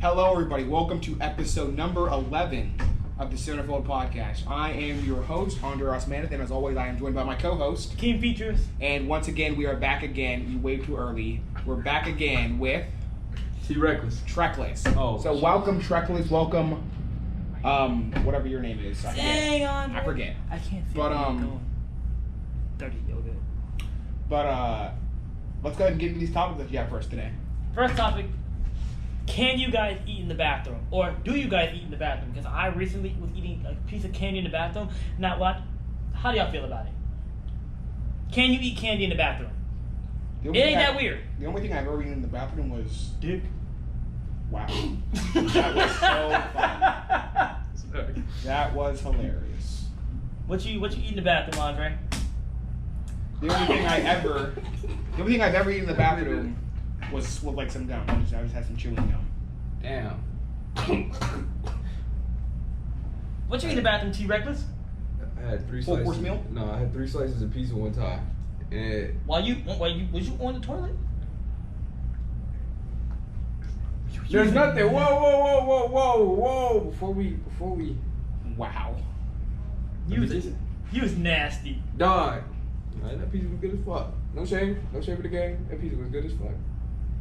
Hello, everybody. Welcome to episode number 11 of the Centerfold podcast. I am your host, Andre Osmanith, and as always, I am joined by my co-host, Team Features. And once again, we are back again. You waved too early. We're back again with T-Reckless. Treckless. Oh. So welcome, Treckless. Welcome, whatever your name is. Dang on. I forget. I can't see. But, Dirty yoga. But, let's go ahead and get into these topics that you have for us today. First topic. Can you guys eat in the bathroom? Or do you guys eat in the bathroom? Because I recently was eating a piece of candy in the bathroom. Now what? How do y'all feel about it? Can you eat candy in the bathroom? It ain't that weird. The only thing I've ever eaten in the bathroom was dick. Wow. That was so funny. That was hilarious. What you eat in the bathroom, Andre? The only thing I've ever eaten in the bathroom was with like some gum. I just had some chewing gum. Damn. What you eat in the bathroom, T-Reckless? I had 3 Full slices. course meal? No, I had 3 slices of pizza one time. And Was you on the toilet? there's nothing. Whoa. Before we. Wow. You was nasty. Dog. Man, that pizza was good as fuck. No shame for the game. That pizza was good as fuck.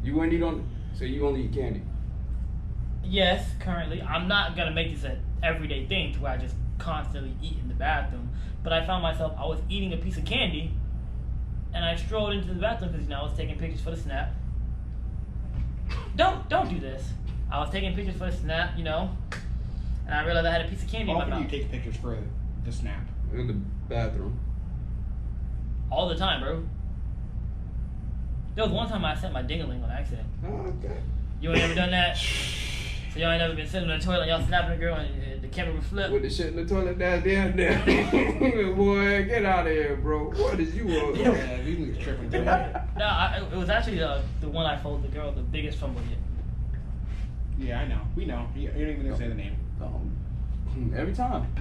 You wouldn't eat on. So you only eat candy. Yes, currently. I'm not going to make this an everyday thing to where I just constantly eat in the bathroom. But I found myself, I was eating a piece of candy, and I strolled into the bathroom because, I was taking pictures for the snap. Don't do this. I was taking pictures for the snap, and I realized I had a piece of candy in my How often mouth. do you take pictures for the snap? In the bathroom. All the time, bro. There was one time I sent my ding-a-ling on accident. Oh, okay. You ain't never done that? So y'all ain't never been sitting in the toilet, y'all snapping a girl, and the camera would flip? With the shit in the toilet down there. Boy, get out of here, bro. What is you on? Yeah, these niggas tripping today. No, it was actually the one I folded the girl, the biggest fumble yet. Yeah, I know. We know. You don't even gonna say the name. Every time.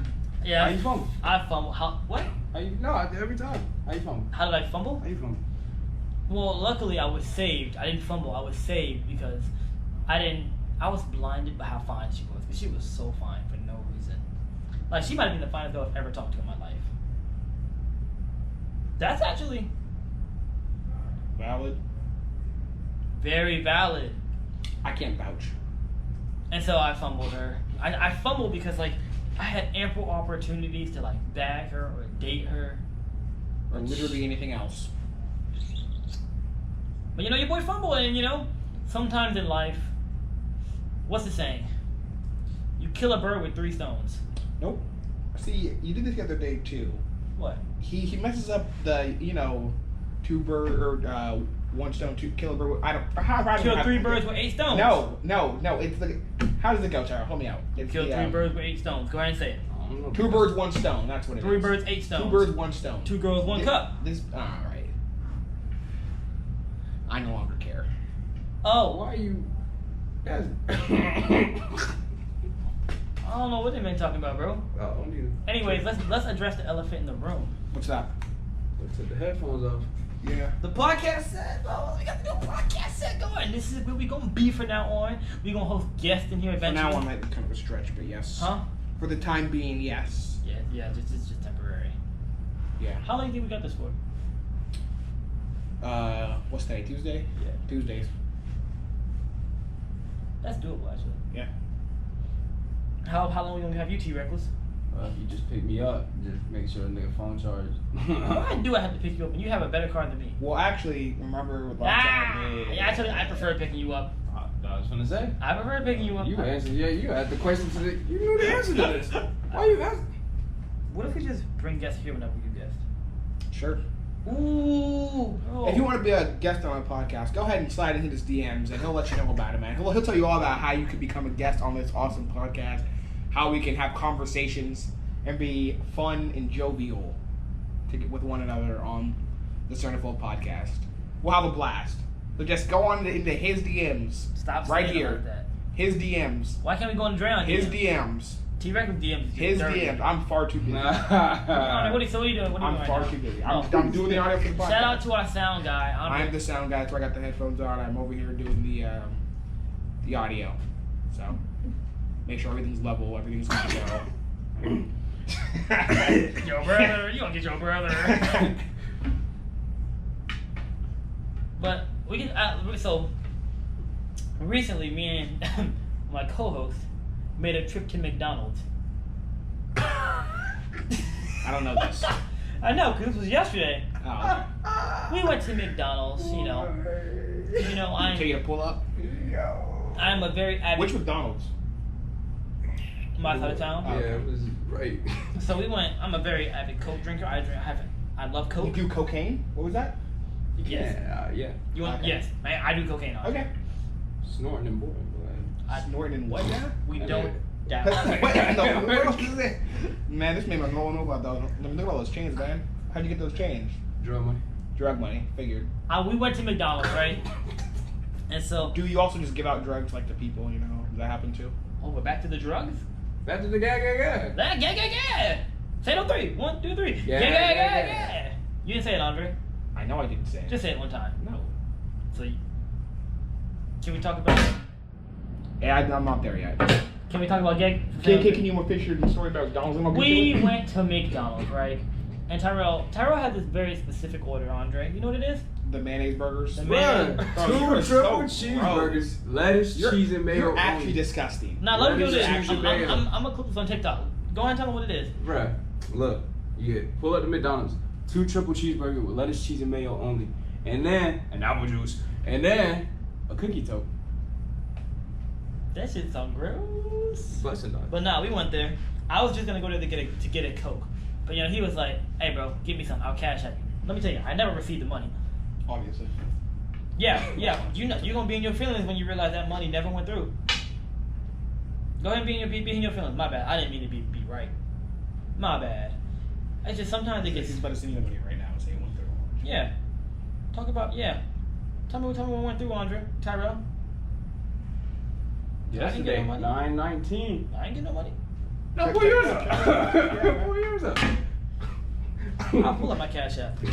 Yeah. How you fumble? I fumble. What? Every time. How you fumble? How did I fumble? How you fumble? Well, luckily I was saved. I didn't fumble. I was saved because I was blinded by how fine she was. Because she was so fine for no reason. Like, she might have been the finest girl I've ever talked to in my life. That's actually Valid. very valid. I can't vouch. And so I fumbled her. I fumbled because, I had ample opportunities to, bag her or date her. Or literally anything else. But, your boy fumbled, and, sometimes in life, what's the saying? You kill a bird with 3 stones. Nope. See, you did this the other day too. What? He messes up the 2 bird or 1 stone, 2 kill a bird. I don't. How Kill 3 birds with 8 stones. No. It's the. How does it go, Tara? Help me out. It's Kill 3 birds with 8 stones. Go ahead and say it. 2 birds, 1 stone. That's what it is. 3 birds, 8 stones. 2 birds, 1 stone. 2 girls, 1 cup. All right. I no longer care. Oh, Why are you? That's. I don't know what they've been talking about, bro. Oh, Anyways, let's address the elephant in the room. What's that? Let's take the headphones off. Yeah. The podcast set. Oh, we got the new podcast set going. This is where we gonna be from now on. We gonna host guests in here For eventually. now on, might be kind of a stretch, but yes. Huh? For the time being, yes. Yeah. It's just temporary. Yeah. How long do you think we got this for? What's today? Tuesday? Yeah. Tuesdays. That's doable, actually. Yeah. How long we gonna have you, T-Reckless? You just pick me up. Just make sure the nigga phone charged. Why do I have to pick you up when you have a better car than me? Well, actually, remember last time? Yeah, actually, I prefer picking you up. I was gonna say. I prefer picking you up. You answered. Yeah, you had the question to the. You knew the answer to this. Why you asking? What if we just bring guests here whenever we do guests? Sure. Ooh. Oh. If you want to be a guest on my podcast, go ahead and slide into his DMs, and he'll let you know about it, man. He'll tell you all about how you can become a guest on this awesome podcast, how we can have conversations and be fun and jovial to get with one another on the Centerfold podcast. We'll have a blast. So just go on into his DMs. Stop right saying it here. like that. His DMs. Why can't we go and drown His here? DMs. T-Rex DMs. His DMs. I'm far too busy. What are you doing? I'm far too busy. I'm doing the audio for the podcast. Shout out to our sound guy. I'm the sound guy, so I got the headphones on. I'm over here doing the audio. So make sure everything's level, everything's level. Your brother, you gonna get your brother. But we can. So recently, me and my co-host made a trip to McDonald's. I don't know this. I know, cause this was yesterday. Oh, okay. We went to McDonald's. You know, Can you get a pull up? I'm a very avid. Which McDonald's? My side of town. Yeah, it was right. So we went. I'm a very avid Coke drinker. I love Coke. You do cocaine? What was that? Yes. Yeah. You want? Okay. Yes. I do cocaine. Okay. Snorting and boring. Snorting and what now? We Yeah. don't. Wait, no, what else is it? Man, this man was rolling over about those. Look at all those chains, man. How'd you get those chains? Drug money. Drug money, figured. We went to McDonald's, right? And so. Do you also just give out drugs like to people, you know? Does that happen too? Oh, we're back to the drugs? Back to the gag. Yeah. Say no 3. 1, 2, 3. Yeah. You didn't say it, Andre. I know I didn't say it. Just say it one time. No. So, can we talk about? Yeah, I'm not there yet. Can we talk about gag? Can you finish your story about McDonald's? We went to McDonald's, right? And Tyrell had this very specific order, Andre. You know what it is? The mayonnaise burgers. The Bruh, Bro, two you're triple so cheeseburgers, lettuce, cheese, and mayo. You're actually only. disgusting. Now let me do this. Cheese and I'm mayo. gonna clip this on TikTok. Go ahead and tell them what it is. Bruh, look, you get pull up the McDonald's, 2 triple cheeseburger with lettuce, cheese, and mayo only, and then an apple juice, and then a cookie toe. That shit sound gross. Blessing dog. But nah, we went there. I was just gonna go there to get a Coke. But he was like, "Hey, bro, give me some. I'll cash at you." Let me tell you, I never received the money. Obviously. Yeah. You know, you're gonna be in your feelings when you realize that money never went through. Go ahead and be in your feelings. My bad. I didn't mean to be right. My bad. It's just sometimes it gets. He's about to send you the money right now and say it went through. Yeah. Talk about Tell me what went through, Andre. Tyrell. Yesterday, no money. 9/19. I ain't get no money. No, pull yours up. Pull yours up. I'll pull up my cash app. No.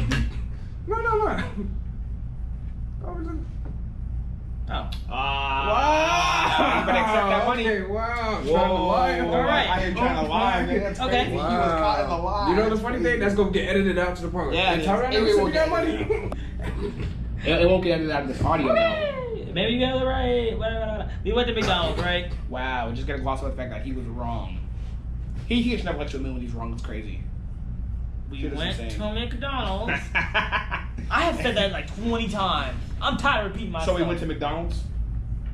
Oh. Wow. You better accept that money. Okay, wow. Whoa. Trying to lie. All right. I ain't trying to lie, man. That's Okay. crazy. He was caught in the lie. You know the funny thing? That's gonna get edited out to the part. Yeah, And Tyrell it never will sent me that get- money. It won't get edited out of this audio, though. Maybe you got it right. Whatever. We went to McDonald's, right? Wow, we're just gonna gloss over the fact that he was wrong. He should never let you admit when he's wrong. It's crazy. We Shit is went insane. to McDonald's. I have said that like 20 times. I'm tired of repeating myself. So we went to McDonald's.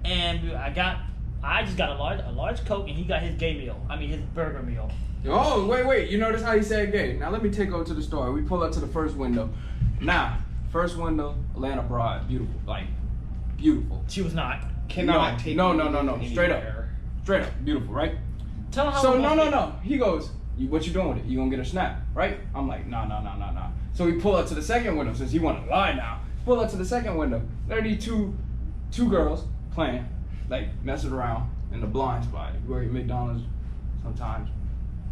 And I just got a large Coke, and he got his gay meal. I mean his burger meal. Oh, wait. You notice how he said gay. Now let me take over to the store. We pull up to the first window. Now, first window, Atlanta broad. Beautiful. Like, beautiful. She was not. Cannot take No. you Straight up. anywhere. Straight up. Beautiful, right? Tell him how. So, we're gonna no. He goes, what you doing with it? You gonna get a snap, right? I'm like, nah. So we pull up to the second window since he want to lie now. Pull up to the second window. There are these two girls playing, like messing around in the blind spot. You work at McDonald's sometimes.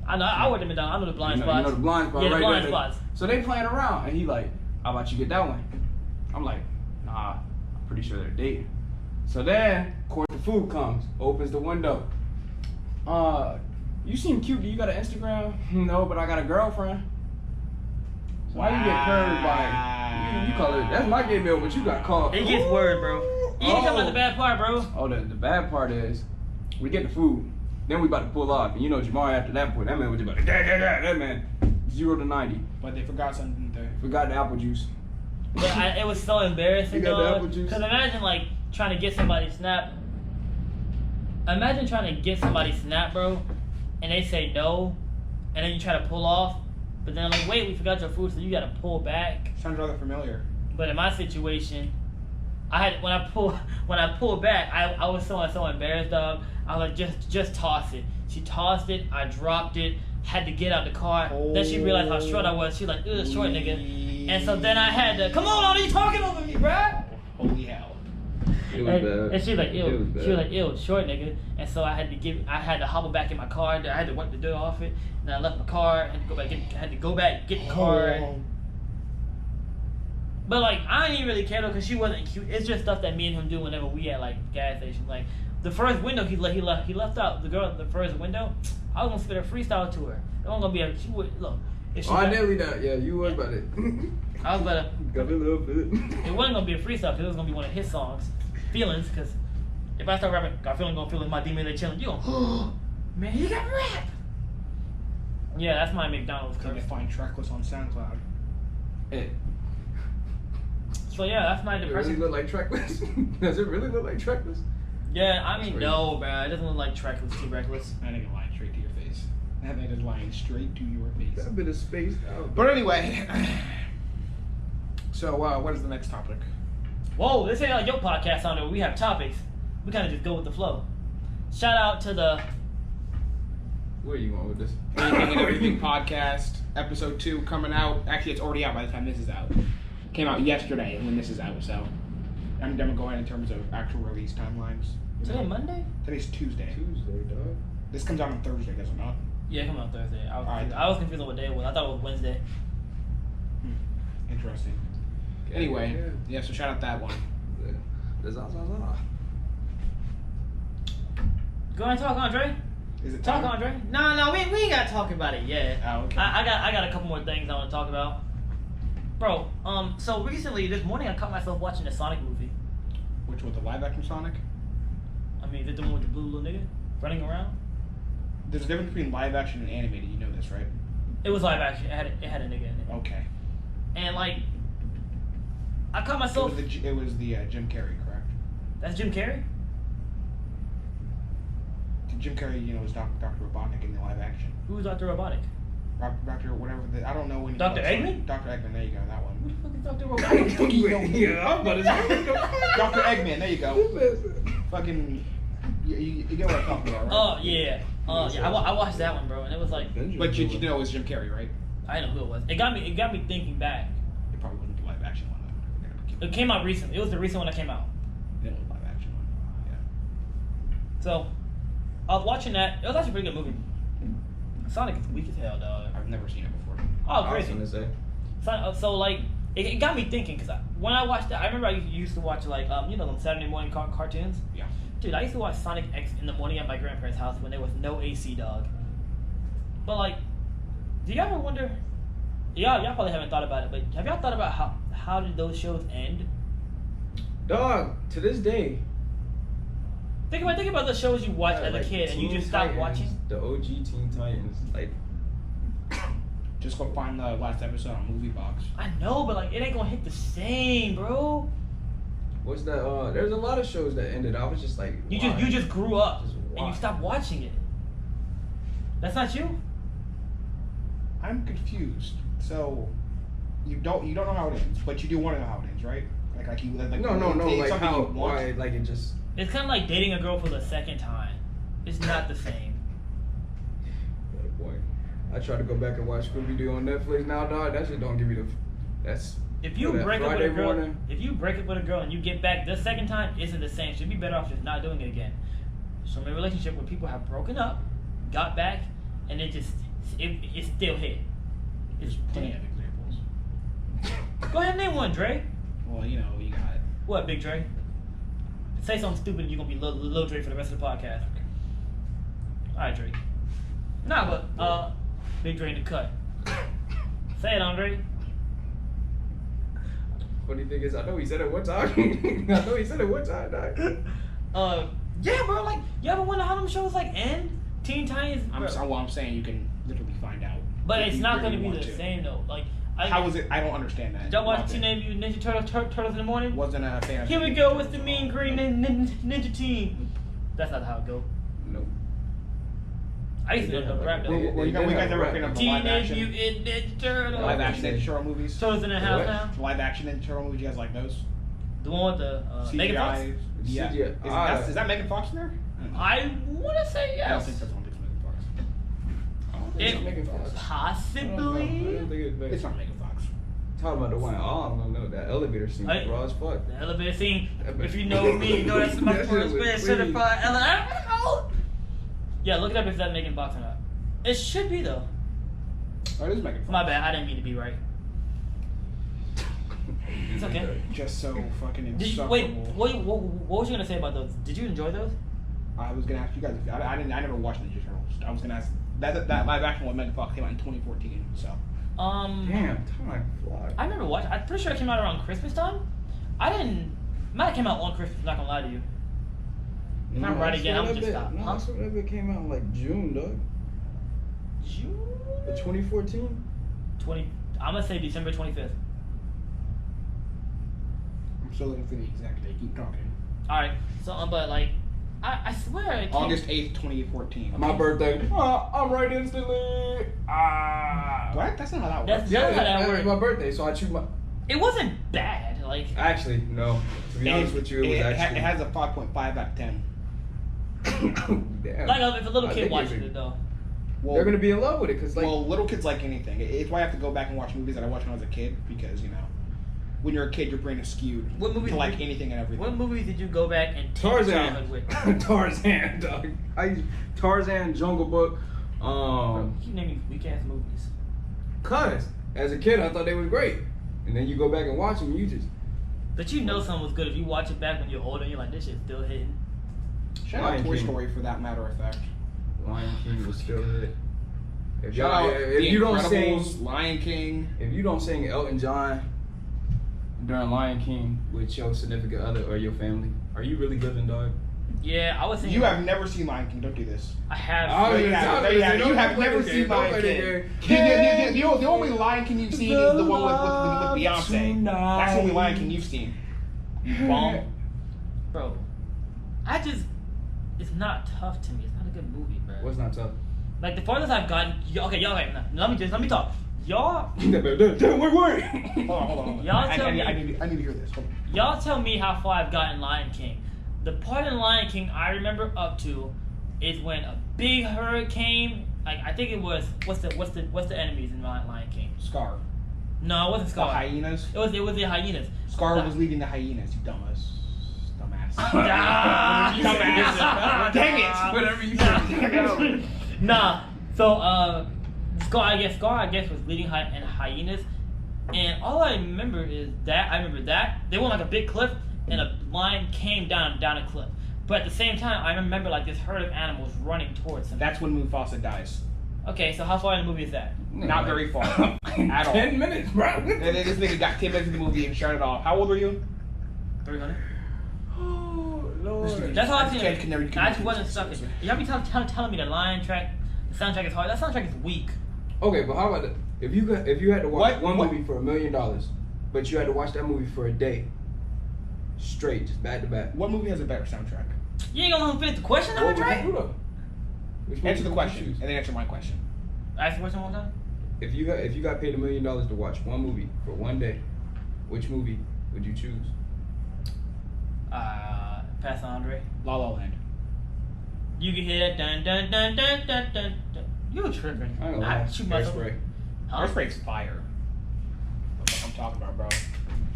I know. I worked at McDonald's. I know the blind spots. You know the blind spot, Yeah, right the blind there. spots. So they playing around, and he like, how about you get that one? I'm like, nah, I'm pretty sure they're dating. So then, of course, the food comes, opens the window. You seem cute. Do you got an Instagram? No, but I got a girlfriend. Why you get curved by? You call it. That's my gay meal, but you got called. It gets word, bro. You didn't come out the bad part, bro. Oh, the bad part is, we get the food, then we about to pull off, and you know Jamar after that point, that man was just about to that man 0 to 90. But they forgot something, didn't they? Forgot the apple juice. But it was so embarrassing, You got the dog. apple juice? Because imagine like trying to get somebody snap. Imagine trying to get somebody snap, bro, and they say no, and then you try to pull off, but then like, wait, we forgot your food, so you gotta pull back. Sounds rather familiar. But in my situation, when I pulled back, I was so embarrassed, dog. I was like, just toss it. She tossed it. I dropped it. Had to get out the car. Then she realized how short I was. She was like, ugh, short nigga. And so then I had to, come on, you talking over me, bruh? Holy hell. It was bad. And she was like, It ew. was She was bad. like, ew, short nigga. And so I had to hobble back in my car. I had to wipe the dirt off it. And then I left my car. Had to go back, get the car. But like, I didn't even really care though, cause she wasn't cute. It's just stuff that me and him do whenever we at like gas stations. Like the first window he left out the girl at the first window. I was gonna spit a freestyle to her. It wasn't gonna be she would look. If she I nearly done. Yeah, you was about it. I was about to. Got a little bit. It wasn't gonna be a freestyle, cause it was gonna be one of his songs, Feelings. Cause if I start rapping, got feeling gonna feel in my demon, they chilling. You go, oh, man, he got rap. Yeah, that's my McDonald's Can curse. you find Trackless on SoundCloud? Hey, So yeah, that's my it really depression. look like Trackless? Does it really look like Trackless? Yeah, I mean, Crazy. no, bro. It doesn't look like Trackless, too reckless. That nigga lying straight to your face. That man is lying straight to your face. That bit of space out. But anyway, so what is the next topic? Whoa, this ain't like your podcast on there where we have topics. We kind of just go with the flow. Shout out to the Where are you going with this? Anything and Everything podcast, episode 2 coming out. Actually, it's already out by the time this is out. Came out yesterday when this is out, so I'm gonna go ahead in terms of actual release timelines. today Monday. Today's Tuesday. Tuesday, dog. This comes out on Thursday, does it not? Yeah, come on Thursday. Alright. I was confused on what day it was. I thought it was Wednesday. Interesting. Anyway, yeah. So shout out that one. The Zaza. Go ahead and talk, Andre. Is it Talk, time? Andre. No, we ain't got to talk about it yet. Oh, okay. I got a couple more things I want to talk about. Bro, so recently, this morning, I caught myself watching the Sonic movie. Which was the live action Sonic? I mean, is it the one with the blue little nigga running around? There's a difference between live action and animated. You know this, right? It was live action. It had a nigga in it. Okay. And like, I caught It myself. was the Jim Carrey, correct? That's Jim Carrey. Jim Carrey, was Dr. Robotnik in the live action. Who was Dr. Robotic? Dr. whatever I don't know when. Dr. Eggman? Dr. Eggman, there you go, that one. Who the fuck is Dr. Robotic? Yeah, I'm about to say. Dr. Eggman, there you go. Fucking, you get what I'm talking about, right? Oh yeah. Yeah. I watched that one, bro, and it was like But you know it was Jim Carrey, right? I didn't know who it was. It got me thinking back. It probably wasn't the live action one though. It came out recently. It was the recent one that came out. It was the live action one. Yeah. So I was watching that. It was actually a pretty good movie. Sonic is weak as hell, dog. I've never seen it before. Oh, I was crazy. gonna say. So like, it got me thinking because when I watched that, I remember I used to watch like them Saturday morning cartoons. Yeah. Dude, I used to watch Sonic X in the morning at my grandparents' house when there was no AC, dog. But like, do y'all ever wonder? Y'all probably haven't thought about it, but have y'all thought about how did those shows end? Dog, to this day. Think about the shows you watched as a like kid and you Teen just stopped Titans, watching. The OG Teen Titans. Like, Just go find the last episode on Movie Box. I know, but like, it ain't gonna hit the same, bro. what's that? There's a lot of shows that ended. I was just like, You why? just grew up Just and why? you stopped watching it. That's not you. I'm confused. So, you don't know how it ends, but you do want to know how it ends, right? Like No. it's Like something how? you want. Why? Like it just. It's kind of like dating a girl for the second time. It's not the same. Oh boy, I try to go back and watch Scooby Doo on Netflix now, dog. That shit don't give me the. That's. If you for that break up with Friday a girl, morning. if you break up with a girl and you get back the second time, isn't the same. Should be better off just not doing it again. So I'm in a relationship where people have broken up, got back, and it still hit. It's Plenty dead. of examples. Go ahead and name one, Dre. Well, you got. What, Big Dre? Say something stupid and you're going to be Lil Dre for the rest of the podcast. Alright, Dre. Nah, but, Big Dre in the cut. Say it, Andre. Funny thing is, I know he said it one time. Dog. Yeah, bro, like, you ever wonder how them shows, like, end? Teen Titans? Bro. I'm saying you can literally find out. But if it's you not really going to be want the to. same, though. Like, How was it? I don't understand that. Did y'all watch Loved it. Teenage Mutant Ninja Turtles in the morning? Wasn't a fan of Here we Teenage go Mutant with the Turtles. mean green ninja team. That's not how it go. Nope. I used to know the rap, though. Well, you guys ever been up the live Teenage action? Mutant Ninja Turtles. Live action Ninja Turtle movies? Turtles in the house What? now. Live action Ninja Turtle movies, you guys like those? The one with the Megan Fox? CGI? Yeah. CGI. Is that Megan Fox in there? I want to say I don't yes. think that's one of Megan Fox. I don't think It- it's Megan Fox. Possibly. It's not Megan Fox. Talking about the one. Oh, I don't know. That elevator scene was raw as fuck. The elevator scene. If you know me, you know that's my That first shit was band clean. certified elevator. Yeah, look it up if that's Megan Fox or not. It should be though. Oh, it is Megan Fox. My bad. I didn't mean to be right. It's okay. Just so fucking Did you, insufferable. wait, what was you gonna say about those? Did you enjoy those? I was gonna ask you guys. I never watched Ninja Turtles. I was gonna ask that live action one Megan Fox came out in 2014. So Damn, time flies. I remember watching. I'm pretty sure it came out around Christmas time. I didn't. Might have came out on Christmas. Not gonna lie to you. If I'm right again, I'm just stop. No, I swear that bit came out in like June, dog. June. 2014. 20. I'm gonna say December 25th. I'm still looking for the exact date. Keep talking. All right. So, but like, I swear it came. August 8th, 2014. My birthday. I'm right instantly. What? That's not how that That's works. not how that it's works. my birthday, so I choose my. It wasn't bad. Like. Actually, no. To be honest with you, it was actually. It has a 5.5 out of 10. Damn. Like if a little I kid think watches it's- it though. Well, They're gonna be in love with it, cause like. well, little kids like anything. It's why I have to go back and watch movies that I watched when I was a kid because when you're a kid, your brain is skewed What movies to like did- anything and everything. What movies did you go back and take your childhood Tarzan. with? Tarzan, dog. Tarzan, Jungle Book. Keep naming weak ass movies. Cause as a kid, I thought they was great, and then you go back and watch them, you just. But you know something was good if you watch it back when you're older. You're like, this shit's still hitting. Shout out Lion Toy King. Story for that matter of fact. Lion King was still hit. If Shout y'all, out if The you don't sing, Incredibles, Lion King. if you don't sing Elton John during Lion King with your significant other or your family, are you really living, dog? Yeah, I was thinking. You have never seen Lion King. Don't do this. I have. Oh, There you yeah, have it. There you have it. don't You have play never the seen game. Don't Lion play the King. game. The only Lion King you've seen is the one with Beyonce. That's the only Lion King you've seen. You bum. Bro, it's not tough to me. It's not a good movie, bro. What's not tough? Like the farthest I've gotten. Okay, y'all. Okay, let me talk. Y'all, Wait. Hold on. Y'all tell me- I need to hear this. Hold on. y'all tell me how far I've gotten Lion King. The part in Lion King I remember up to is when a big hurricane. Like I think it was what's the enemies in Lion King? Scar. No, it wasn't The Scar. hyenas. It was the hyenas. Scar The- was leading the hyenas. You dumbass. Ah, Dumbass. Dang it. Whatever you say. Nah. So Scar I guess was leading hyenas, and all I remember is that they went like a big cliff, and a lion came down a cliff. But at the same time, I remember like this herd of animals running towards him. That's when Mufasa dies. Okay, so how far in the movie is that? Not very far. At all. 10 minutes, bro. And then this nigga got 10 minutes in the movie and shut it off. How old are you? 300. Oh, Lord. That's all I've This seen. kid can never- I just wasn't stuck. Y'all be telling me the soundtrack is hard. That soundtrack is weak. Okay, but how about that? If you had to watch What? one movie for $1 million, but you had to watch that movie for a day, straight, just back to back. What movie has a better soundtrack? You ain't gonna let me finish the question, What would you right? do though? Which movie Answer the would you question choose? and then answer my question. Ask the question one more time. If you got paid $1 million to watch one movie for one day, which movie would you choose? Pass on Andre. La La Land. You can hear that dun dun dun dun dun dun dun. You tripping? I ain't gonna lie. shoot myself. Hairspray. Huh? Hairspray's fire. What the fuck I'm talking about, bro.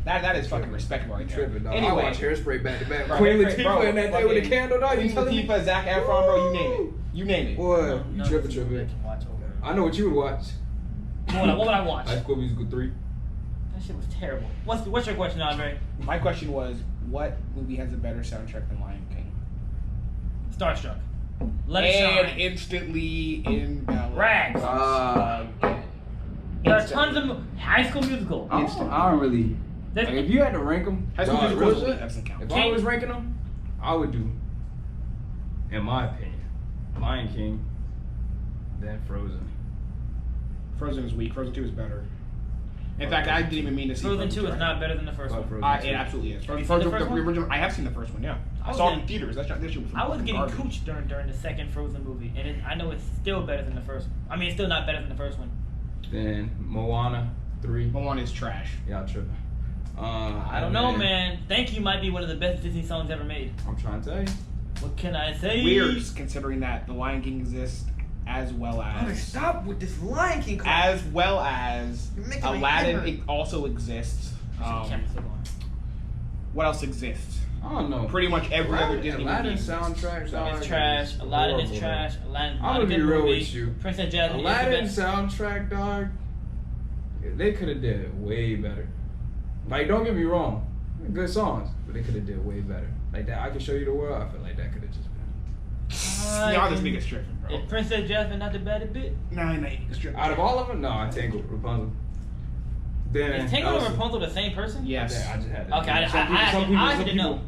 That is fucking respectable right there. Tripping, dog. I Anyway, watch Hairspray back to back. Bro, Queen Hairspray, bro, Latifah in that day with a fucking candle, dog. You Queen telling me? Latifah, Zac Efron, bro. You name it. You name it. Boy, No, you no, tripping, you tripping. can watch over. I know what you would watch. What would I watch? High School Musical 3. That shit was terrible. What's your question, Andre? My question was, what movie has a better soundtrack than Lion King? Starstruck. Let it And shine. instantly invalid. Rags. There are tons Instantly. of High School Musical. I don't really. There's- Like, if you had to rank them, High School Musical real is- shit, doesn't count. if I was ranking them, I would do, in my opinion, Lion King, then Frozen. Frozen is weak. Frozen 2 is better. In fact, I didn't even mean to see Frozen 2 is right? not better than the first But one. Frozen It 2. absolutely is. Have you seen Frozen, the first one? original. I have seen the first one. Yeah, I was saw it getting- in theaters. That shit was. I was getting garbage. cooched during the second Frozen movie, and I know it's still better than the first one. I mean, it's still not better than the first one. Then Moana 3. Moana is trash. Y'all tripping. I don't know, man. Thank You might be one of the best Disney songs ever made. I'm trying to tell you. What can I say? Weird, considering that The Lion King exists as well as Stop with this Lion King crap. as well as You're making me Aladdin. angry. It also exists. Camera's still going. What else exists? I don't know. Pretty much every other Disney Aladdin movie. exists. soundtrack, dog, It's trash. is Aladdin is horrible, trash. Aladdin's I'm not a gonna good be real movie. with you. Princess Jasmine Aladdin is the best. soundtrack, dog. They could have did it way better. Like, don't get me wrong, good songs, but they could have did way better. Like that, I Can Show You the World. I feel like that could have just been. Y'all just niggas tripping, bro. Is Princess Jasmine not the baddest bit? Nah, niggas tripping. Out of all of them, no, I Tangled, Rapunzel. Then Is Tangled and Rapunzel the same person? Yes. Yeah, I just had that. Okay, I didn't know.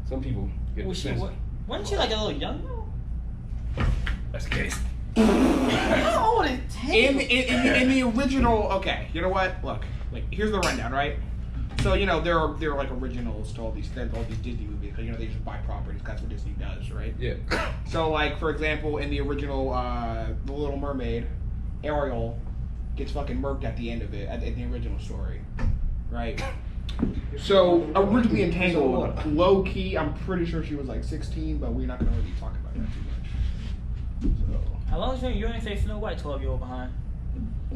Some people get Was she, defensive. wasn't she like a little young though? That's the case. How old is Tangled? In the original, okay, you know what? Look, like here's the rundown, right? So you know there are like originals to all these Disney movies because you know they just buy properties. That's what Disney does, right? Yeah. So like for example, in the original The Little Mermaid, Ariel gets fucking murked at the end of it in the original story, right? So originally Entangled, low key, I'm pretty sure she was like 16, but we're not gonna really talk about that too much. So. How long is you ain't say Snow White 12-year-old behind?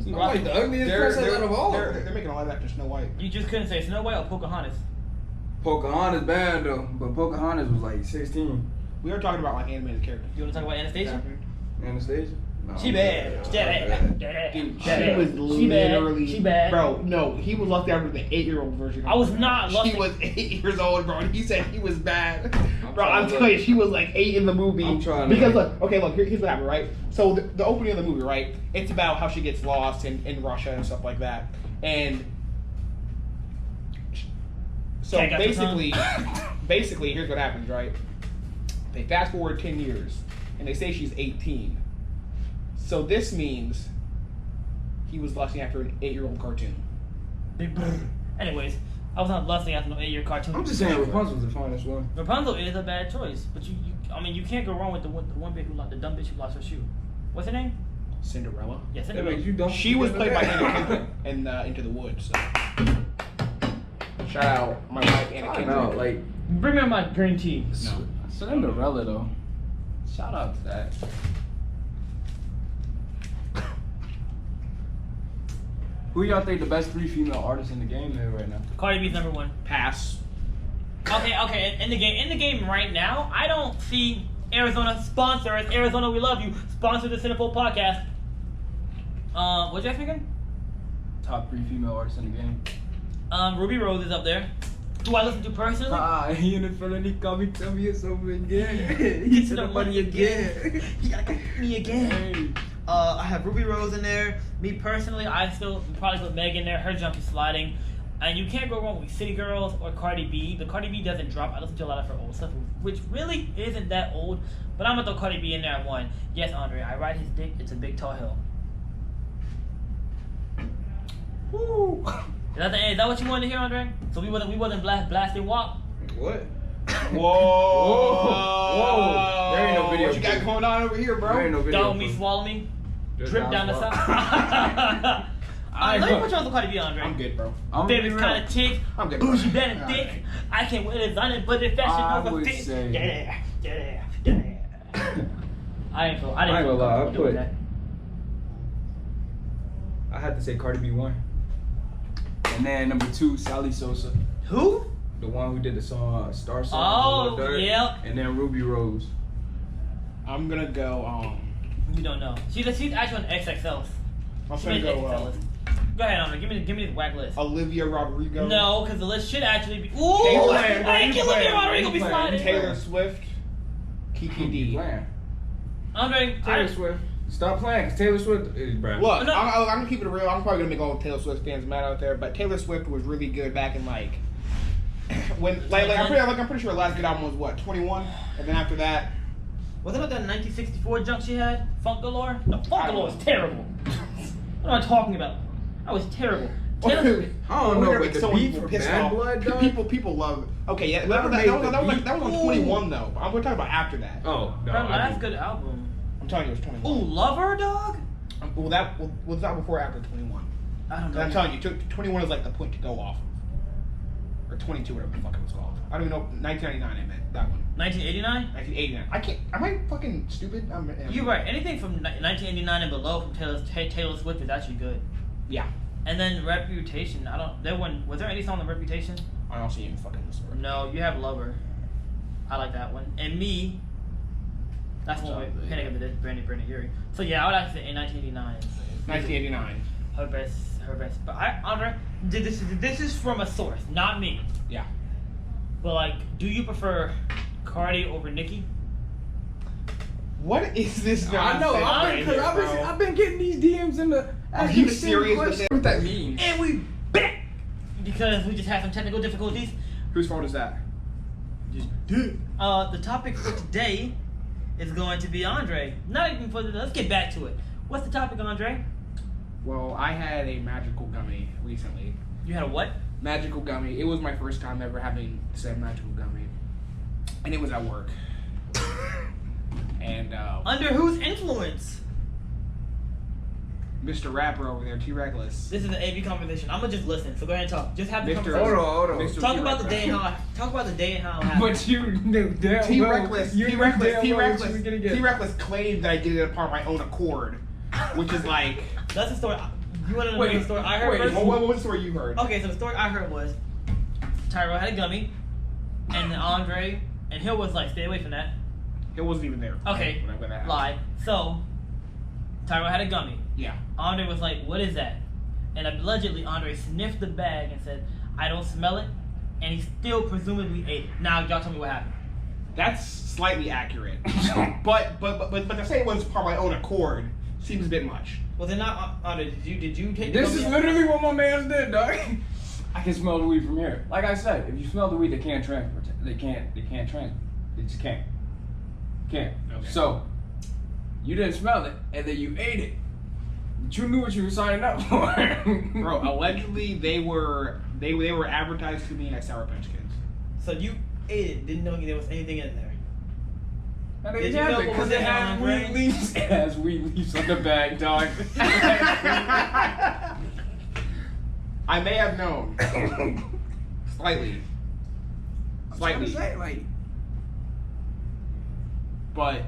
Snow White, the ugliest princess out of all. They're making a live action Snow White. You just couldn't say Snow White or Pocahontas. Pocahontas bad though, but Pocahontas was like 16. We are talking about like animated characters. You want to talk about Anastasia? Anastasia? No, She bad. She bad. Dude, she Bad. was She bad. literally. She bad. Bro, no, he was left after the 8-year-old version. I was not She lusting. was 8 years old, bro, and he said he was bad. Bro, trying I'm to telling you, she was like 8 in the movie. I'm trying to because like- look, here's what happened, right? So the opening of the movie, right? It's about how she gets lost in Russia and stuff like that, and so Can't get basically, here's what happens, right? They fast forward 10 years, and they say she's 18. So this means he was lusting after an 8-year-old cartoon. Big brr. Anyways, I was not lusting after no 8-year cartoon. I'm just saying Rapunzel's the finest one. Rapunzel is a bad choice, but I mean, you can't go wrong with the one bitch who lost, the dumb bitch who lost her shoe. What's her name? Cinderella. Yes, That makes you dumb. She was played by Anna Kendrick in Into the Woods. So. Shout out my wife Anna Kendrick. No, like Bring me my green tea. No. Cinderella though. Shout out to that. Who y'all think the best 3 female artists in the game is right now? Cardi B's number 1. Pass. Okay. In the game right now, I don't see Arizona sponsors. Arizona, we love you. Sponsor the Centerfold podcast. What'd you ask me again? Top 3 female artists in the game. Ruby Rose is up there. Who I listen to personally. He in the felony call me, tell me it's over again. Get to the money again. He gotta get me again. I have Ruby Rose in there. Me personally, I still probably put Meg in there. Her jump is sliding. And you can't go wrong with City Girls or Cardi B. But Cardi B doesn't drop. I listen to a lot of her old stuff, which really isn't that old. But I'm going to throw Cardi B in there at 1. Yes, Andre, I ride his dick. It's a big, tall hill. Woo. Is that what you wanted to hear, Andre? So we wasn't blasting WAP? What? Whoa. Whoa. There ain't no video. What you got going on over here, bro? There ain't no video. Dog me, swallow me, Just drip down the non-stop. side. I Let me put you on the Cardi B, Andre. I'm good, bro. I'm Baby's real. kind of thick, I'm good. bougie, bad and All thick. right. I can't wear designer, but the fashion I over would fit. say- Yeah. I didn't I ain't feel gonna lie, I comfortable doing put- that. I had to say Cardi B 1. And then number 2, Sally Sosa. Who? The one who did the song Star Song. Oh, Dirt. yep. And then Ruby Rose. I'm gonna go. You don't know. She's actually on XXL. I'm She gonna made go. XXL list. Go ahead, Andre. Give me the whack list. Olivia Rodrigo. No, because the list should actually be. Ooh! Taylor- I ain't kill Olivia Rodrigo be Taylor- sliding. Taylor Swift. Kiki D. Playing. Andre, Taylor Swift. Stop playing, because Taylor Swift is bad. Look, No. I'm gonna keep it real. I'm probably gonna make all Taylor Swift fans mad out there, but Taylor Swift was really good back in like when I'm pretty sure her last good album was what 21, and then after that, wasn't it that 1964 junk she had? Funk Galore? No, Funk I don't Galore was know. terrible. What am I talking about? That was terrible. Taylor, I don't know, Whenever but the so beat people for pissed Bad off, Blood, dog? people love. Okay, yeah, Whoever that made was the on beat- 21 though. We're talking about after that. Oh, no. her I last mean- good album. I'm telling you, it was 21. Ooh, Lover, dog? Well, that was that before or after 21. I don't And know. I'm telling you, 21 is like the point to go off of, or 22, whatever the fuck it was called. I don't even know. 1999, I meant that one. 1989? 1989. I can't. Am I fucking stupid? You're right. Anything from 1989 and below from Taylor Swift is actually good. Yeah. And then Reputation. Was there any song on Reputation? I don't see even fucking this word. No, you have Lover. I like that one. And Me. That's one with Panic at the Brandon Urie. So yeah, I would have to say in 1989. 1989. Her best. But Andre, this is from a source, not me. Yeah. But like, do you prefer Cardi over Nicki? What is this I know. nonsense right here, bro? I've been getting these DMs in the. Are you serious with this? What that means? And we back because we just had some technical difficulties. Whose fault is that? The topic for today is going to be Andre. Not even for the. Let's get back to it. What's the topic, Andre? Well, I had a magical gummy recently. You had a what? Magical gummy. It was my first time ever having said magical gummy, and it was at work. And Under whose influence? Mr. Rapper over there, T Reckless. This is an AV conversation. I'm gonna just listen. So go ahead and talk. Just have the Mr. conversation. Hold on. Mr. Talk about the T-Reckless. day and how. Talk about the day and how it happened. But you knew damn T well. Reckless. You T knew Reckless. damn T well what you were Reckless. gonna get. T Reckless claimed that I did it upon my own accord, which is like. That's the story. You want to know Wait, the story I heard wait, first? What was the story you heard? Okay, so the story I heard was Tyrell had a gummy, and then Andre and Hill was like, "Stay away from that." It wasn't even there. Okay, When that happened. lie. So Tyrell had a gummy. Yeah. Andre was like, "What is that?" And allegedly, Andre sniffed the bag and said, "I don't smell it," and he still presumably ate it. Now, y'all tell me what happened. That's slightly accurate, but to say it was upon my own accord seems a bit much. Was it not Andre? Did you take? This the is gummy? literally what my man did, dog. I can smell the weed from here. Like I said, if you smell the weed, they can't transport it. They can't transport. They just can't. Can't. Okay. So you didn't smell it, and then you ate it. But you knew what you were signing up for. Bro, allegedly they were advertised to me as Sour Patch Kids. So you ate it, didn't know there was anything in there. And Did you exactly, know what because was it in has Andre? weed leaves. It has weed leaves on the bag, dog. I may have known. Slightly. Slightly. Like, But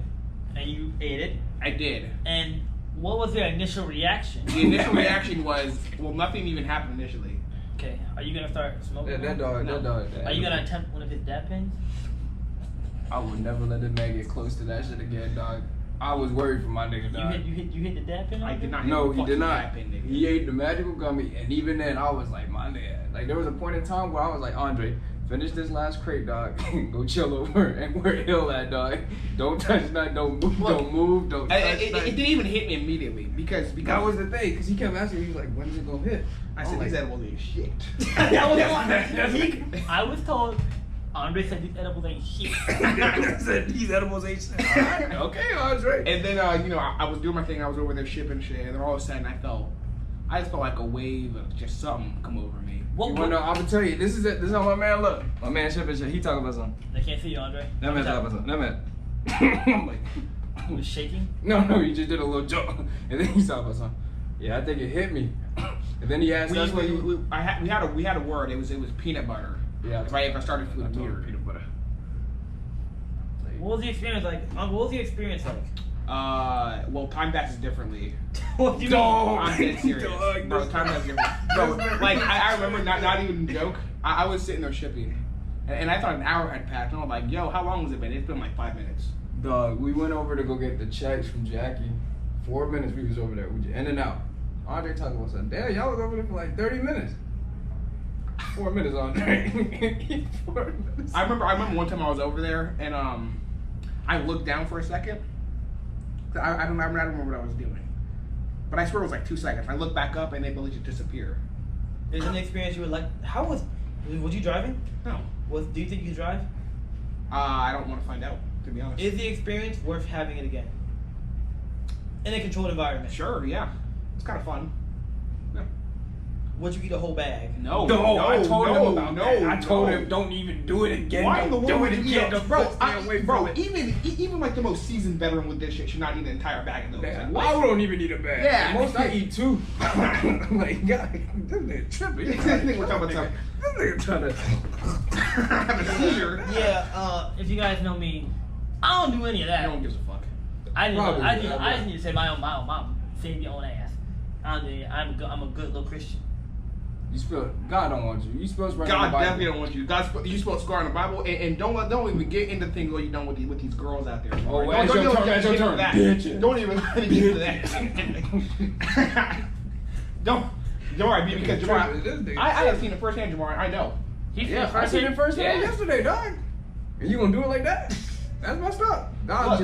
And you ate it. I did. And what was your initial reaction? The initial reaction was, well, nothing even happened initially. Okay, are you gonna start smoking? that dog. Are you gonna attempt one of his dab pens? I would never let this man get close to that shit again, dog. I was worried for my nigga, dog. You hit the dab pen? I did not. No, hit the he fucking did not. tap in, nigga. He ate the magical gummy, and even then, I was like, my nigga. Like, there was a point in time where I was like, Andre, finish this last crate, dog. Go chill over and where Hill at, dog. Don't touch nothing. Don't move. Look, don't move. Don't touch It nothing. didn't even hit me immediately because That was the thing, because he kept asking me, he was like, when's it gonna hit? I said these edibles ain't shit. That was That's- one. I was told. Andre said these edibles ain't shit. I said, these edibles ain't shit. Alright, okay, Andre. And then I was doing my thing. I was over there shipping shit, and then all of a sudden I just felt like a wave of just something come over me. What? You wanna know, I'm gonna tell you, this is it. This is how my man look. My man shipping shit. He talking about something. They can't see you, Andre. That man talking about something. That man. I'm like, He was shaking. no, he just did a little joke. And then he talking about something. Yeah, I think it hit me. And then he asked us what we had a word. It was peanut butter. Yeah. If I started feeling weird. peanut butter. What was the experience like? What was the experience like? Well, time passes differently. What do you Dog. I'm dead serious, Dog, bro. this- Time passes different, bro. Like I remember, not even joke. I was sitting there shipping, and I thought an hour had passed. And I'm like, yo, how long has it been? It's been like 5 minutes. Dog, we went over to go get the checks from Jackie. 4 minutes we was over there. We just in and out. Andre talking about something. Damn, y'all was over there for like 30 minutes. 4 minutes, Andre. 4 minutes. I remember one time I was over there, and I looked down for a second. I don't remember what I was doing, but I swear it was like 2 seconds. I looked back up, and they both just disappear. Is it an experience you would like? How was you driving? No, Do you think you could drive? I don't want to find out, to be honest. Is the experience worth having it again? In a controlled environment. Sure, yeah, it's kind of fun. Would you eat a whole bag? No, I told him no, about no, that. I told no. him, don't even do it again. Why in the Don't world do would it you again. eat, bro? Stay away from it. Even like the most seasoned veteran with this shit should not eat an entire bag of those. Man, Like, I what? don't even eat a bag. Yeah. The most I eat 2. Like, God, this nigga tripping. This nigga was talking about something. This nigga trying to. Having a seizure. Yeah. If you guys know me, I don't do any of that. No one gives a fuck. Probably, I just need to say my own mom. Save your own ass. I'm a good little Christian. You spell. God don't want you. You supposed to write in the God Bible. definitely don't want you. You supposed to score in the Bible, and don't even get into things what you done with these girls out there. Oh, Don't- it's don't your even turn, get it's your into turn. that. Bitches. Don't even get into that. Jamari, because This Jamari, nigga- I have seen it firsthand, Jamari. I know. He's Yeah, I first seen it firsthand Yeah. yesterday, dog. And you gonna do it like that? That's messed up. What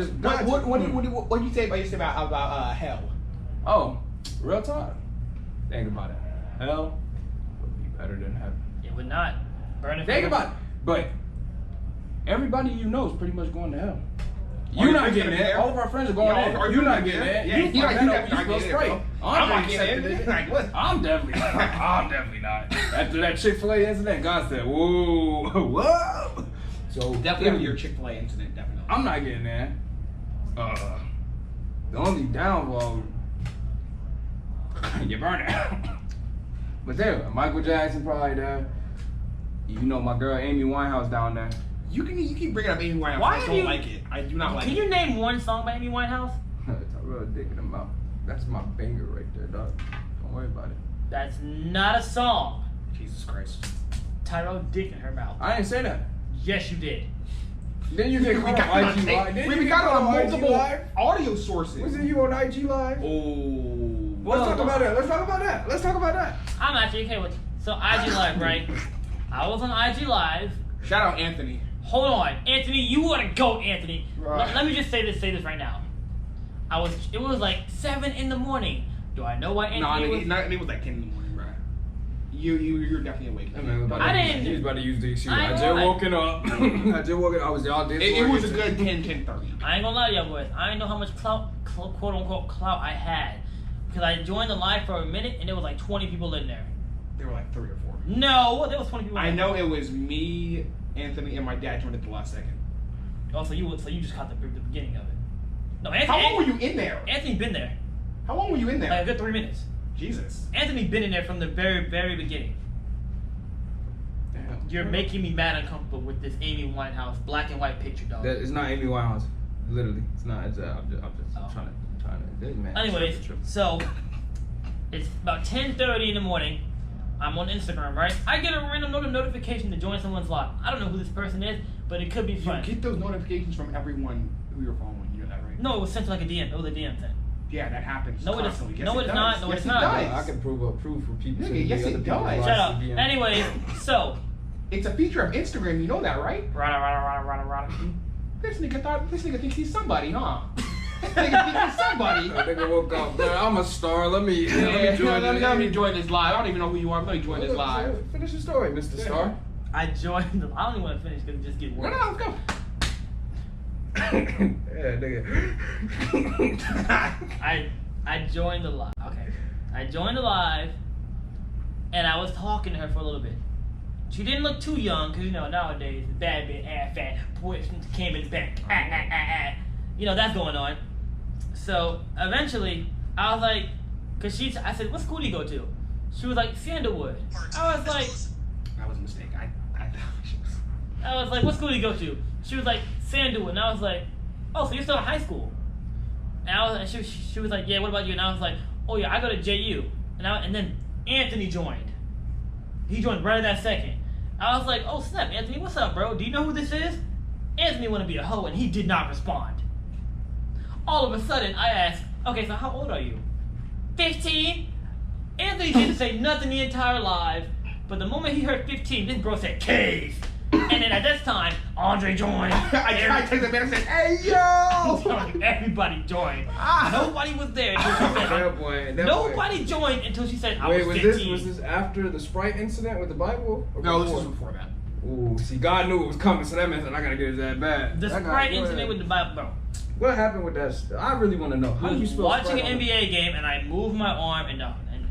do you say about hell? Oh, real talk. Think about it. Hell would be better than heaven. It would not. Burning. Think about it. But everybody you know is pretty much going to hell. Are You're you not gonna getting be there. there? All of our friends are going Yeah, there. are you You're gonna not be getting there? there. Yeah, You you're not fucking getting up, you there, straight. bro. I'm not getting accepting it. Like what? I'm definitely not. I'm definitely not. After that Chick-fil-A incident, God said, whoa, whoa. So Definitely your Chick-fil-A incident, definitely. I'm not getting there. The only downfall, you burn it. But there, Michael Jackson probably there. You know my girl Amy Winehouse down there. You keep bringing up Amy Winehouse. Why I do don't you- like it. I do not like Can it. you name one song by Amy Winehouse? It's a real dick in the mouth. That's my banger right there, dog. Don't worry about it. That's not a song. Jesus Christ. Tyrell dick in her mouth. I didn't say that. Yes, you did. Then you get We caught got on it on IG tape. Live. Didn't We you got get it on caught IG multiple Live? audio sources. Wasn't you on IG Live? Oh. Let's talk about that. Let's talk about that. Let's talk about that. I'm actually okay with it. So IG Live, right? I was on IG Live. Shout out Anthony. Hold on, Anthony, you wanna go, Anthony. Right. Let me just say this right now. It was like 7 in the morning. Do I know why Anthony was? It was like 10 in the morning, bro. You're definitely awake. I didn't- He was about to use the excuse. I I just know it. woken up. I just woken up. I was all It was a good 10:30. I ain't gonna lie to y'all boys. I didn't know how much clout, quote unquote, clout I had. Because I joined the live for a minute and there was like 20 people in there. There were like 3 or 4. No, there was 20 people in I there. know it was me, Anthony, and my dad joined at the last second. Oh, so you just caught the beginning of it. No, Anthony. How long were you in there? Anthony been there. How long were you in there? Like a good 3 minutes. Jesus. Anthony been in there from the very, very beginning. Damn. You're making me mad uncomfortable with this Amy Winehouse black and white picture, dog. That, it's not Amy Winehouse. Literally, it's not. It's, I'm just Oh. trying to. Man, Anyways, tripping. so it's about 10:30 in the morning. I'm on Instagram, right? I get a random notification to join someone's live. I don't know who this person is, but it could be You fun. get those notifications from everyone who you're following. You know that, right? No, it was sent to like a DM. It was a DM thing. Yeah, that happens. No, it is- constantly. Yes, no, it it's does. not. No, Yes, it's it not. does. I can prove for people. Nigga, to yes, the it other people's does. lives Shut up. to DM. Anyways, so It's a feature of Instagram. You know that, right? rada. This nigga thinks he's somebody, huh? This nigga thinks he's somebody. That nigga woke up. Man, I'm a star. Let me join Let me this. join this live. I don't even know who you are. Let me join this live. Finish your story, Mr. Star. I joined them. I don't even want to finish because it just gets No, worse. no, let's go. Yeah, nigga. I joined the live. Okay. I joined the live, and I was talking to her for a little bit. She didn't look too young, because, you know, nowadays, the bad bitch, fat, boy, came in the back, You know, that's going on. So, eventually, I was like, I said, what school do you go to? She was like, Sandalwood. I was like, That was a mistake. I was like, what school do you go to? She was like, Sandalwood. And I was like, oh, so you're still in high school? And she was like, yeah, what about you? And I was like, oh yeah, I go to JU. And then Anthony joined. He joined right at that second. I was like, oh snap, Anthony, what's up, bro? Do you know who this is? Anthony wanted to be a hoe, and he did not respond. All of a sudden, I asked, okay, so how old are you? 15? Anthony didn't say nothing the entire live, but the moment he heard 15, this bro said, cave. And then at this time, Andre joined. I texted the man and said, hey, yo! Everybody joined. Nobody was there until she said, That boy. nobody joined until she said, I Wait, was was 15. this after the Sprite incident with the Bible? Or No, this before? was before that. Ooh, see, God knew it was coming, so that means I gotta get his ass bad. The That guy- Sprite go incident ahead. with the Bible, bro. What happened with that? I really want to know. How I did you was spell watching Sprite an on it? NBA game and I moved my arm and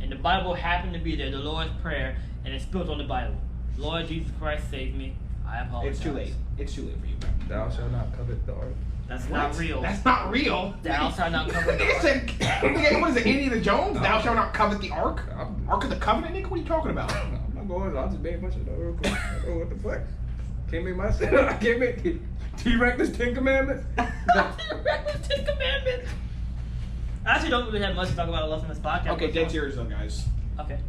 the Bible happened to be there, the Lord's Prayer, and it spilled on the Bible. Lord Jesus Christ, save me. I apologize. It's too late. It's too late for you, bro. Thou shalt not covet the art. That's What? not real. That's not real. Thou shalt not covet the Nigga ark. said, nigga, what is it, Indiana Jones? Thou shalt not covet the ark? I'm Ark of the Covenant, nigga? What are you talking about? not going. I'll just make my shit up real quick. I don't know what the fuck. Can't make my shit. I can't make it. Do you rank this 10 Commandments? Reckless 10 Commandments. I actually don't really have much to talk about left in this podcast. Okay, dead serious though, guys. Okay.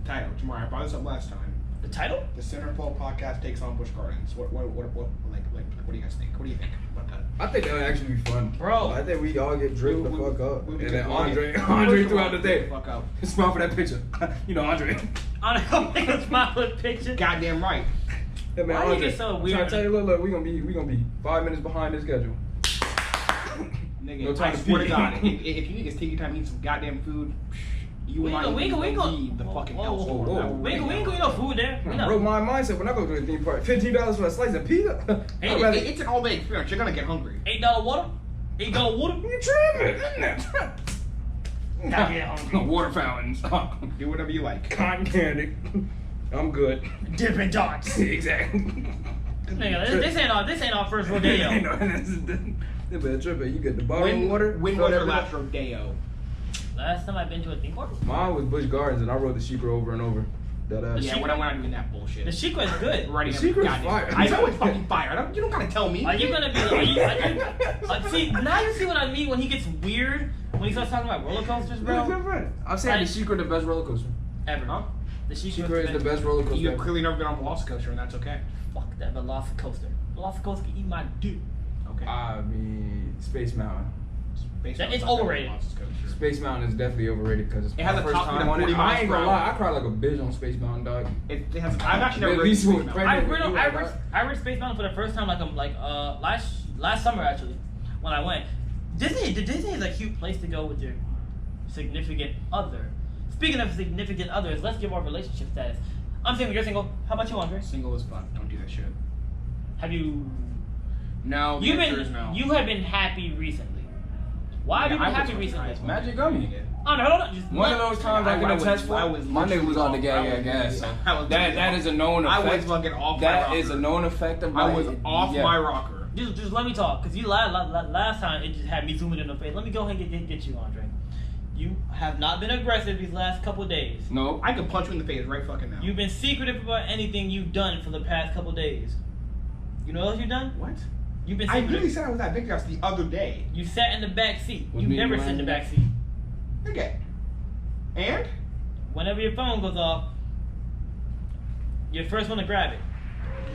Title, tomorrow. I brought this up last time. The title? The Centerfold podcast takes on Busch Gardens. What do you guys think? What do you think about that? I think that would actually be fun. Bro. I think we all get dripped the fuck up. we And could then all Andre get- Throughout the day. Fuck up. Smile for that picture. You know, Andre. On a smiling picture. Goddamn right. Hey, man, Why you Andre, get so I'm weird? trying to tell you, look, we gonna be 5 minutes behind the schedule. Nigga, No time I to swear to pee. God, if you niggas take your time to eat some goddamn food, you will not We even go. leave the fucking Whoa, house. whoa, whoa. We ain't gonna eat no food there. We know. Bro, my mindset when I go to a theme park, $15 for a slice of pizza. Hey, I'd rather- It's an all-day experience. You're gonna get hungry. $8 water. $8 water. You tripping? Gotta get hungry. Water fountains. Do whatever you like. Cotton candy. I'm good. Dippin' dots. Exactly. Nigga, this ain't our first rodeo. You know, they better tripping. You get the bottled water. When fill was that your bitch last up. rodeo? Last time I've been to a theme park. Mine was Busch Gardens, and I rode the Sheikah over and over. That Yeah, we're not doing that bullshit. The Sheikah is good. Right The in Secret's goddamn- fire. I know it's fucking fire. You don't gotta tell me. Are you gonna be? See, now you see what I mean when he gets weird when he starts talking about roller coasters, bro. I'm saying Like- the Sheikah the best roller coaster. Ever. Huh? The Sheikah Sheikah is the best roller coaster. You've ever. clearly never been on a Velocicoaster, and that's okay. Fuck that Velocicoaster. Velocicoaster can eat my dick. Okay. I mean, Space Mountain. Based That- on it's the fact that overrated. Velocicoaster. Space Mountain is definitely overrated because it's It has my a first top time speed of on it. 40 I miles ain't per gonna hour. lie, I cried like a bitch on Space Mountain, dog. It has. I've actually never At ridden least Space with Mountain. pregnant- I read Space Mountain for the first time last summer actually when I went. Disney is a cute place to go with your significant other. Speaking of significant others, let's give our relationship status. I'm single, you're single. How about you, Andre? Single is fun. Don't do that shit. Have you? No. the You've answer been. is no. You have been happy recently. Why have you been happy recently? Magic Gummy. Oh no, hold on. Just One of those times I got a test for. My nigga was on the gas. That is a known I effect. was fucking off my That rocker. is a known effect of I my. was off yeah. my rocker. Just let me talk, cause you last time it just had me zooming in the face. Let me go ahead and get you, Andre. You have not been aggressive these last couple days. No. I could punch you in the face right fucking now. You've been secretive about anything you've done for the past couple days. You know what else you've done? What? You've been I secretive. really said I was at Big House the other day. You sat in the back seat. Was You me never and sit in the Ryan- back seat. Okay. And? Whenever your phone goes off, you're the first one to grab it.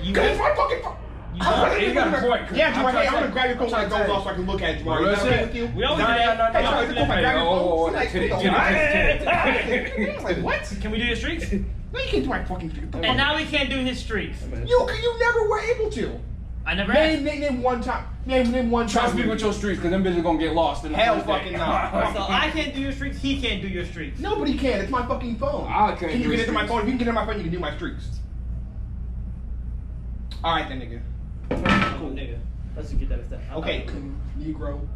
You Cause it's my fucking phone. You You got a point. Yeah, Jamar, hey, I'm trying gonna to grab your phone when tell it you. goes off so I can look at it, Jamar. Well, Is that that's okay it. with you? We always Is do that that. Hey, No, Jamar, no, is it cool if I no, grab your no, phone? whoa, whoa, Like, titty, hold titty, on. titty, I was like, what? Can we do your streaks? No, you can't do my fucking streak. And now we can't do his streaks. You never were able to. I never asked. Name one time. Name one Try time. to speak with your streets, because them bitches gonna get lost in the Hell first day. fucking no. So I can't do your streaks. He can't do your streaks. Nobody can. It's my fucking phone. I can't Can you do get into my streaks. phone? If you can get into my phone, you can do my streaks. All right then, nigga. Cool, nigga. Let's just get that step. Okay, Negro.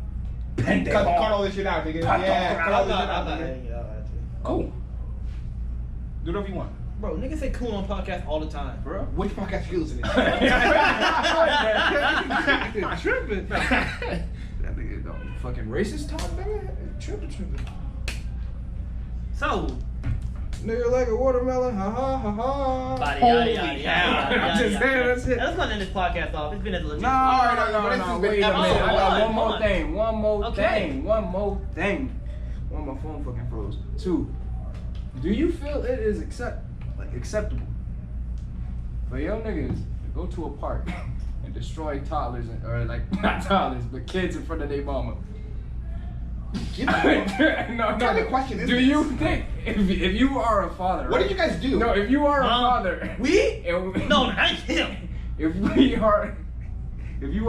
Pendejo. Cut all this shit out, nigga. Yeah, cut all this shit out, nigga. hanging out at you. Cool. Do whatever you want. Bro, niggas say cool on podcast all the time. Bro. Which podcast you listening to? Tripping. That nigga don't fucking racist talk, nigga. Tripping. So, Nigga like a watermelon, ha ha ha ha. body, Holy yada, yada, hell. yada, I'm yada, just yada. saying, that's it. Let's go end this podcast off. It's been a legit. No, Alright, no, no, this no, has been wait a minute. episode I got one. one more thing. One more Okay. thing. One more thing. One, my phone fucking froze. 2. Do you feel it is acceptable for young niggas to go to a park and destroy toddlers or like not toddlers but kids in front of their mama? Give me one. No, What kind of question is do this? you think if you are a father? What right? did you guys do? No, if you are a Huh? father, We? and No, not him. if you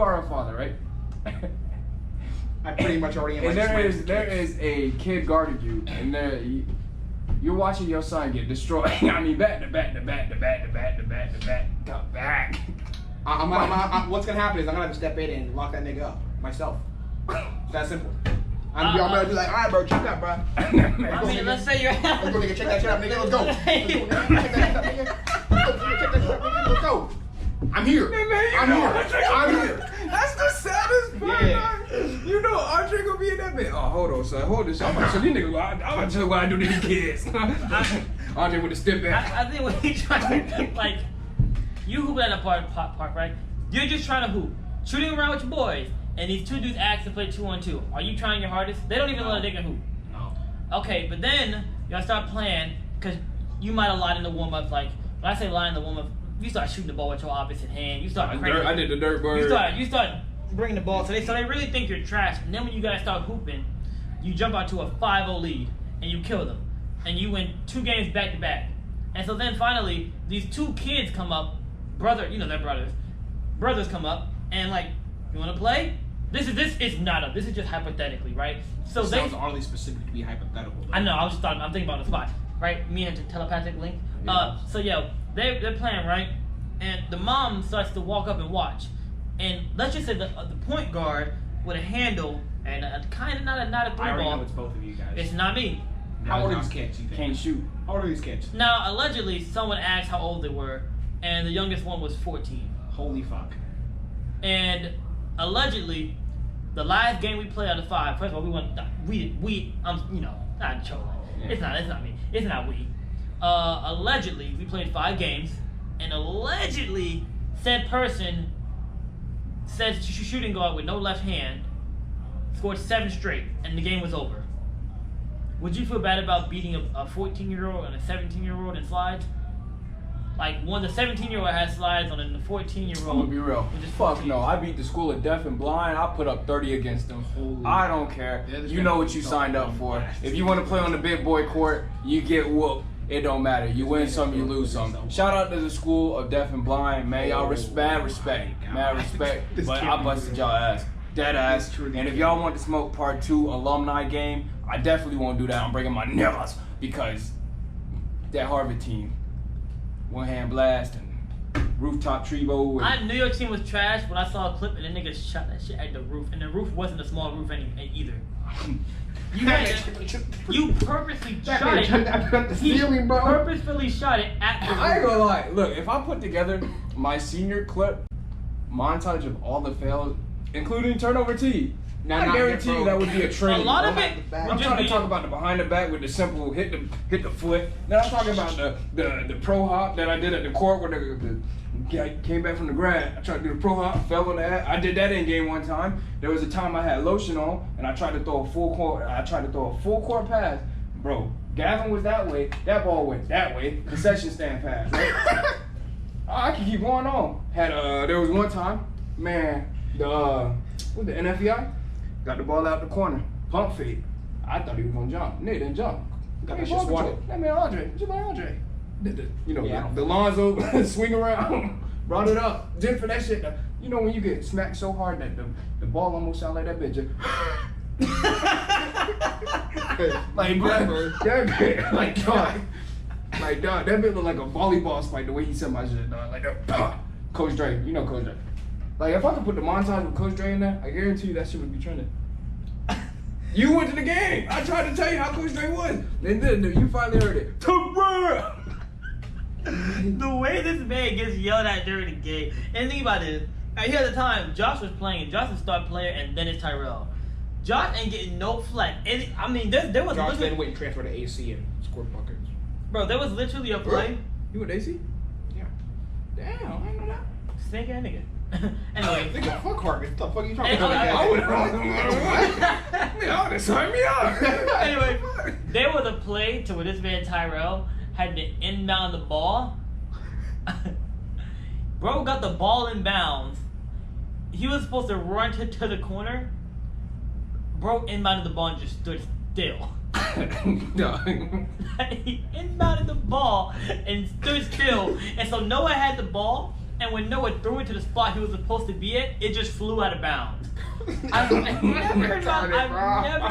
are a father, right? I pretty much already am. And like, there smacked is a kid guarding you, and you're watching your son get destroyed. I mean, back. What's gonna happen is I'm gonna have to step in and lock that nigga up myself. It's that simple. I'm gonna be like, all right, bro, check that, bro. I mean, let's say you're. Let's go, nigga. Check that shit out, nigga. Let's go. Let's go, nigga. Check that shit out, nigga. Check that shit out, nigga. Let's go. I'm here. I'm here. That's the saddest part. Yeah. dog. You know Andre gonna be in that bit. Oh, hold on, son. Hold this. I'm about to show these niggas. I'm about to tell you what I do to these kids. Andre with the step back. I think what he's trying to like, you hoop at a park, right? You're just trying to hoop, shooting around with your boys, and these two dudes ask to play 2-on-2. Are you trying your hardest? They don't even know they can hoop. No. Okay, but then y'all start playing because you might have lied in the warm up. Like when I say lie in the warm up, you start shooting the ball with your opposite hand. You start. I did the dirt bird. You start bringing the ball. So they really think you're trash. And then when you guys start hooping, you jump out to a 5-0 lead and you kill them, and you win 2 games back to back. And so then finally, these 2 kids come up, they're brothers. Brothers come up and like, you want to play? This is just hypothetically, right? So It sounds oddly specific to be hypothetical. Though. I know. I'm thinking about the spot, right? Me and the telepathic link. Yeah. So yeah, they're playing, right? And the mom starts to walk up and watch, and let's just say the point guard with a handle and a kind of not a 3 I already ball. know it's both of you guys. It's not me. How old are these kids? You think? Can't shoot. How old are these kids? Now allegedly, someone asked how old they were, and the youngest one was 14. Holy fuck. And allegedly, the last game we played out of 5. First of all, not trolling. Yeah. It's not me. It's not we. Allegedly, we played 5 games, and allegedly, said person said shooting guard with no left hand scored 7 straight, and the game was over. Would you feel bad about beating a 14-year-old and a 17-year-old in slides? Like, one, the 17-year-old has slides on, and the 14-year-old. I'm gonna be real. which is Fuck 14. no. I beat the school of deaf and blind. I put up 30 against them. Holy- I don't care. Yeah, this You guy- know what you signed up for. If you want to play on the big boy court, you get whooped. It don't matter. You win some, you lose some. Shout out to the school of deaf and blind, man. Y'all mad respect. This But can't I be busted real. y'all ass. Dead ass. This truly And if can't y'all be. want to smoke part 2 alumni game, I definitely won't do that. I'm breaking my nails because that Harvard team, one hand blast and rooftop Trevo. I New York team was trash when I saw a clip and the nigga shot that shit at the roof, and the roof wasn't a small roof either. You purposely shot it. At the He ceiling, bro. purposefully shot it at the I ain't roof. gonna lie. Look, if I put together my senior clip montage of all the fails, including turnover T, I guarantee you that would be a A training. lot of it I'm would just trying to be talk about the behind the back with the simple hit the foot. Then I'm talking about the pro hop that I did at the court where the guy came back from the grad. I tried to do the pro hop, fell on the ass. I did that in game one time. There was a time I had lotion on and I tried to throw a full court pass. Bro, Gavin was that way. That ball went that way. Concession stand pass. Right? I can keep going on. There was one time, man, the NFEI got the ball out the corner, pump fake. I thought he was gonna jump. Nigga didn't jump. Got Hey, that shit ball control. swatted. That man Andre, just like Andre. Yeah. The Lonzo swing around, brought it up, did for that shit. You know when you get smacked so hard that the ball almost sound like that bitch. Just like dog, that bitch look like a volleyball spike the way he said my shit, dog. Like that. Coach Dre, you know Coach Dre. Like if I could put the montage with Coach Dre in there, I guarantee you that shit would be trending. You went to the game. I tried to tell you how Coach Dre was. And then you finally heard it. Terrell! The way this man gets yelled at during the game. And think about this. Right here at the time, Josh was playing. Josh was star player, and then it's Tyrell. Josh ain't getting no flack. And I mean, there was Josh literally, then went and transferred to AC and scored buckets. bro, there was literally a play. You with AC? Yeah. Damn, I didn't know that. Snake ass nigga. Anyway. Nigga, fuck Harvey. What the fuck are you talking Hey, about? I would have sign me up. Anyway, there was a play to where this man Tyrell had to inbound the ball. Bro got the ball in bounds. He was supposed to run to the corner. Bro inbounded the ball and just stood still. He inbounded the ball and stood still. And so Noah had the ball, and when Noah threw it to the spot he was supposed to be at, it just flew out of bounds. I've never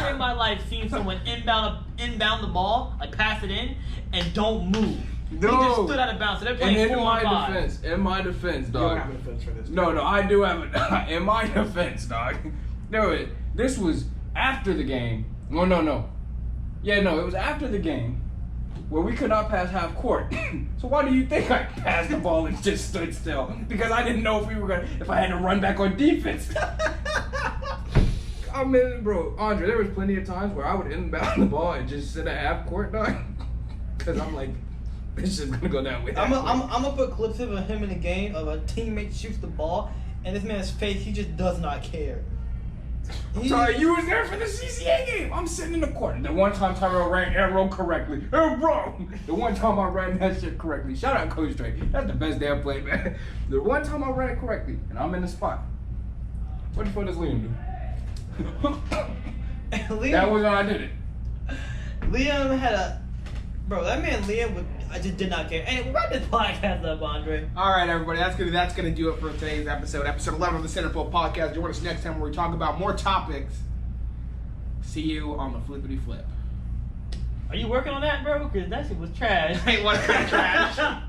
in my life seen someone inbound the ball, like pass it in, and don't move. He just stood out of bounds. So they're playing And 4-on-5. in my defense, You dog. don't have a defense for this. No, I do have it. In my defense, dog. No, this was after the game. No. Yeah, no, it was after the game where we could not pass half court. So why do you think I passed the ball and just stood still? Because I didn't know if I had to run back on defense. I mean, bro, Andre, there was plenty of times where I would inbound the ball and just sit at half court, dog. Because I'm like, this is gonna go that way. I'm gonna put clips of him in the game of a teammate shoots the ball and this man's face, he just does not care. Sorry, you was there for the CCA game. I'm sitting in the court. The one time Tyrell ran arrow correctly. Bro, the one time I ran that shit correctly. Shout out Coach Dre. That's the best damn play, man. The one time I ran it correctly, and I'm in the spot. What the fuck does Liam do? Liam, That was when I did it. Liam had a bro. That man Liam I just did not care. And wrap this podcast up, Andre. All right, everybody. That's gonna do it for today's episode 11 of the Centerfold podcast. Join us next time where we talk about more topics. See you on the flippity flip. Are you working on that, bro? Because that shit was trash. Hey, what kind of trash?